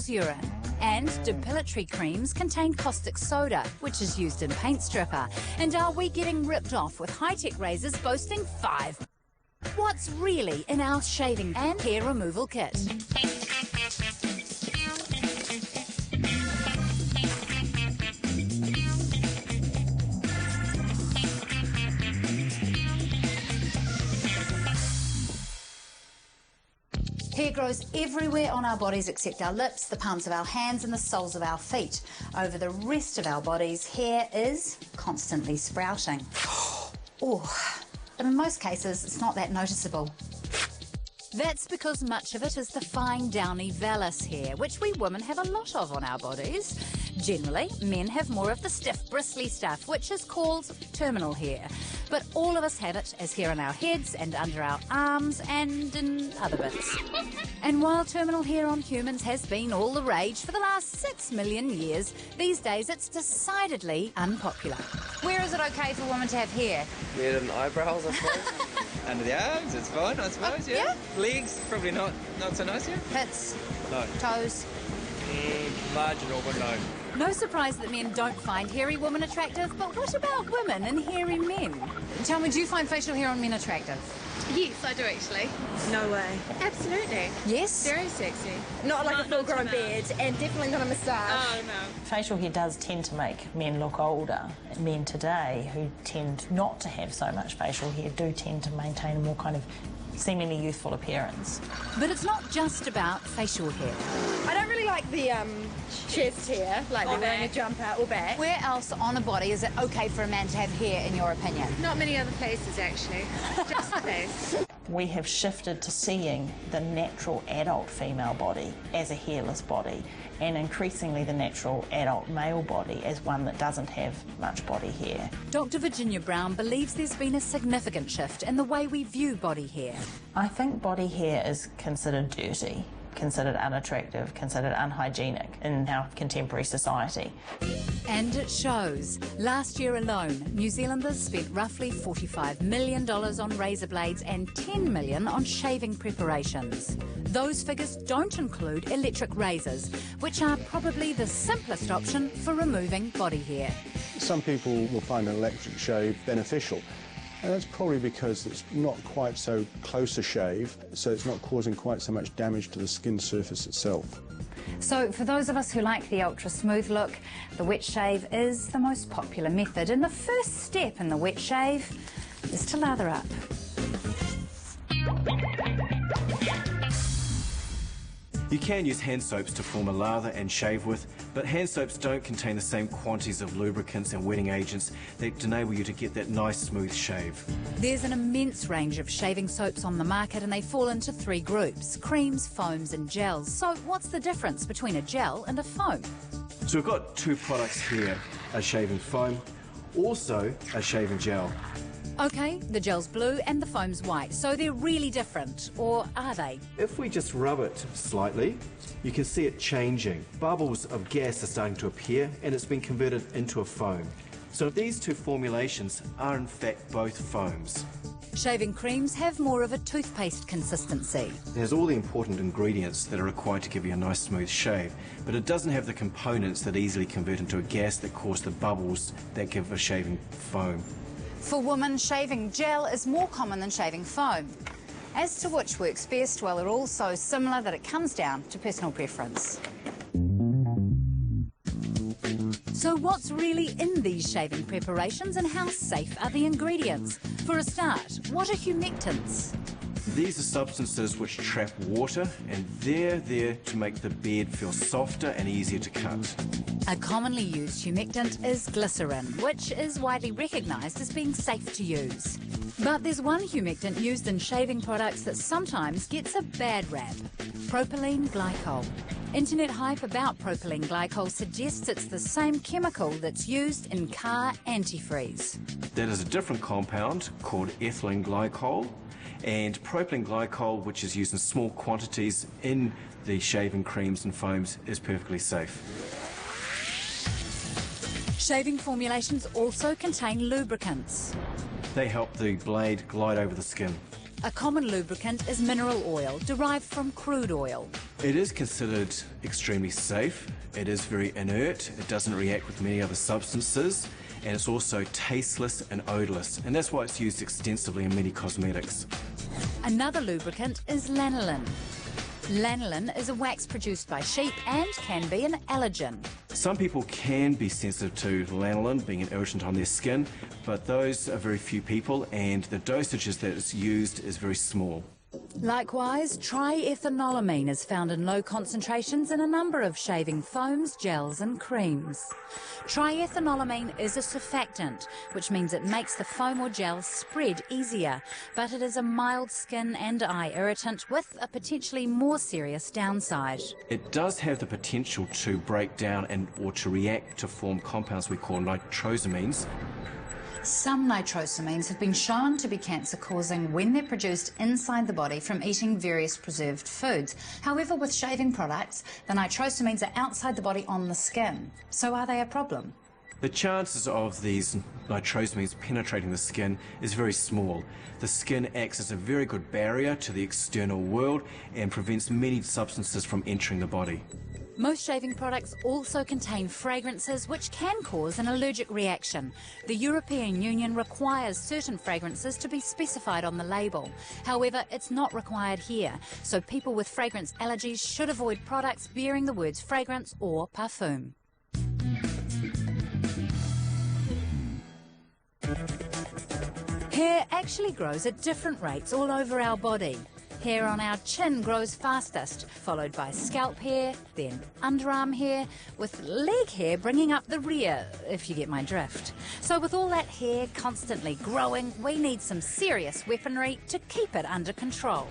urine. And depilatory creams contain caustic soda, which is used in paint stripper. And are we getting ripped off with high-tech razors boasting 5? What's really in our shaving and hair removal kit? Hair grows everywhere on our bodies except our lips, the palms of our hands and the soles of our feet. Over the rest of our bodies, hair is constantly sprouting. But in most cases, it's not that noticeable. That's because much of it is the fine, downy vellus hair, which we women have a lot of on our bodies. Generally, men have more of the stiff, bristly stuff, which is called terminal hair. But all of us have it as hair on our heads and under our arms and in other bits. And while terminal hair on humans has been all the rage for the last 6 million years, these days it's decidedly unpopular. Where is it okay for women to have hair? Near the eyebrows, I suppose. Under the arms, it's fine, I suppose, yeah. Legs, probably not so nice, yeah. Hips? No. Toes? Marginal, but no. No surprise that men don't find hairy women attractive, but what about women and hairy men? Tell me, do you find facial hair on men attractive? Yes, I do actually. No way. Absolutely. Yes? Very sexy. Not like a full-grown beard, and definitely not a moustache. Oh, no. Facial hair does tend to make men look older. Men today who tend not to have so much facial hair do tend to maintain a more kind of seemingly youthful appearance. But it's not just about facial hair. I don't really like the chest hair, like they're wearing a jumper or back. Where else on a body is it okay for a man to have hair, in your opinion? Not many other places, actually. Just the face. We have shifted to seeing the natural adult female body as a hairless body, and increasingly the natural adult male body as one that doesn't have much body hair. Dr. Virginia Brown believes there's been a significant shift in the way we view body hair. I think body hair is considered dirty, considered unattractive, considered unhygienic in our contemporary society. And it shows. Last year alone, New Zealanders spent roughly $45 million on razor blades and $10 million on shaving preparations. Those figures don't include electric razors, which are probably the simplest option for removing body hair. Some people will find an electric shave beneficial. And that's probably because it's not quite so close a shave, so it's not causing quite so much damage to the skin surface itself. So for those of us who like the ultra smooth look, the wet shave is the most popular method. And the first step in the wet shave is to lather up. You can use hand soaps to form a lather and shave with, but hand soaps don't contain the same quantities of lubricants and wetting agents that enable you to get that nice smooth shave. There's an immense range of shaving soaps on the market and they fall into 3 groups: creams, foams and gels. So what's the difference between a gel and a foam? So we've got 2 products here, a shaving foam, also a shaving gel. OK, the gel's blue and the foam's white, so they're really different, or are they? If we just rub it slightly, you can see it changing. Bubbles of gas are starting to appear and it's been converted into a foam. So these 2 formulations are in fact both foams. Shaving creams have more of a toothpaste consistency. It has all the important ingredients that are required to give you a nice smooth shave, but it doesn't have the components that easily convert into a gas that cause the bubbles that give a shaving foam. For women, shaving gel is more common than shaving foam. As to which works best, well, they're all so similar that it comes down to personal preference. So what's really in these shaving preparations and how safe are the ingredients? For a start, what are humectants? These are substances which trap water and they're there to make the beard feel softer and easier to cut. A commonly used humectant is glycerin, which is widely recognised as being safe to use. But there's one humectant used in shaving products that sometimes gets a bad rap: propylene glycol. Internet hype about propylene glycol suggests it's the same chemical that's used in car antifreeze. That is a different compound called ethylene glycol, and propylene glycol, which is used in small quantities in the shaving creams and foams, is perfectly safe. Shaving formulations also contain lubricants. They help the blade glide over the skin. A common lubricant is mineral oil, derived from crude oil. It is considered extremely safe. It is very inert. It doesn't react with many other substances. And it's also tasteless and odorless. And that's why it's used extensively in many cosmetics. Another lubricant is lanolin. Lanolin is a wax produced by sheep and can be an allergen. Some people can be sensitive to lanolin, being an irritant on their skin, but those are very few people, and the dosages that it's used is very small. Likewise, triethanolamine is found in low concentrations in a number of shaving foams, gels and creams. Triethanolamine is a surfactant, which means it makes the foam or gel spread easier, but it is a mild skin and eye irritant with a potentially more serious downside. It does have the potential to break down or to react to form compounds we call nitrosamines. Some nitrosamines have been shown to be cancer-causing when they're produced inside the body from eating various preserved foods. However, with shaving products, the nitrosamines are outside the body on the skin. So are they a problem? The chances of these nitrosamines penetrating the skin is very small. The skin acts as a very good barrier to the external world and prevents many substances from entering the body. Most shaving products also contain fragrances which can cause an allergic reaction. The European Union requires certain fragrances to be specified on the label. However, it's not required here, so people with fragrance allergies should avoid products bearing the words fragrance or parfum. Hair actually grows at different rates all over our body. Hair on our chin grows fastest, followed by scalp hair, then underarm hair, with leg hair bringing up the rear, if you get my drift. So with all that hair constantly growing, we need some serious weaponry to keep it under control.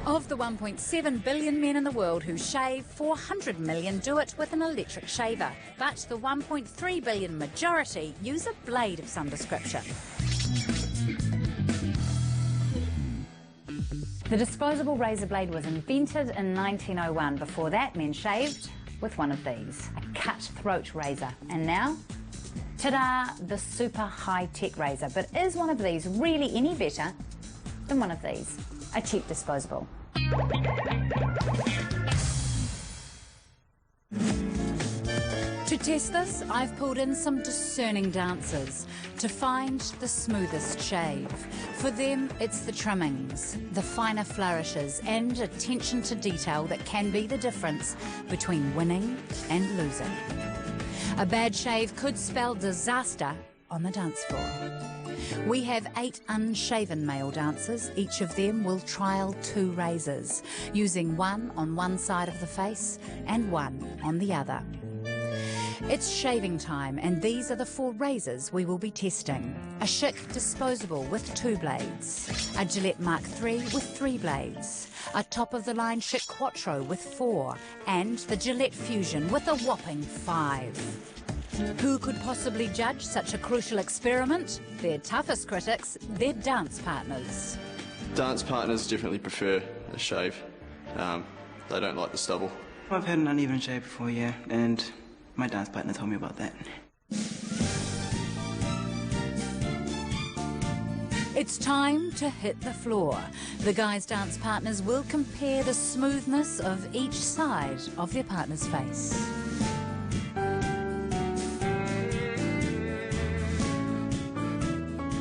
Of the 1.7 billion men in the world who shave, 400 million do it with an electric shaver. But the 1.3 billion majority use a blade of some description. The disposable razor blade was invented in 1901. Before that, men shaved with one of these, a cut-throat razor. And now, ta-da, the super high-tech razor. But is one of these really any better than one of these, a cheap disposable? To test this, I've pulled in some discerning dancers to find the smoothest shave. For them, it's the trimmings, the finer flourishes and attention to detail that can be the difference between winning and losing. A bad shave could spell disaster on the dance floor. We have 8 unshaven male dancers. Each of them will trial 2 razors, using one on one side of the face and one on the other. It's shaving time, and these are the 4 razors we will be testing. A Schick disposable with 2 blades, a Gillette Mark III with 3 blades, a top-of-the-line Schick Quattro with 4, and the Gillette Fusion with a whopping 5. Who could possibly judge such a crucial experiment? Their toughest critics, their dance partners. Dance partners definitely prefer a shave. They don't like the stubble. I've had an uneven shave before, yeah, and my dance partner told me about that. It's time to hit the floor. The guys' dance partners will compare the smoothness of each side of their partner's face.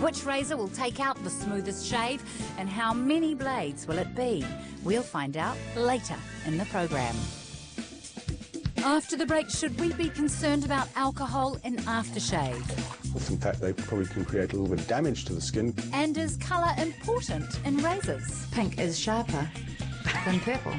Which razor will take out the smoothest shave, and how many blades will it be? We'll find out later in the program. After the break, should we be concerned about alcohol in aftershave? In fact, they probably can create a little bit of damage to the skin. And is colour important in razors? Pink is sharper than purple.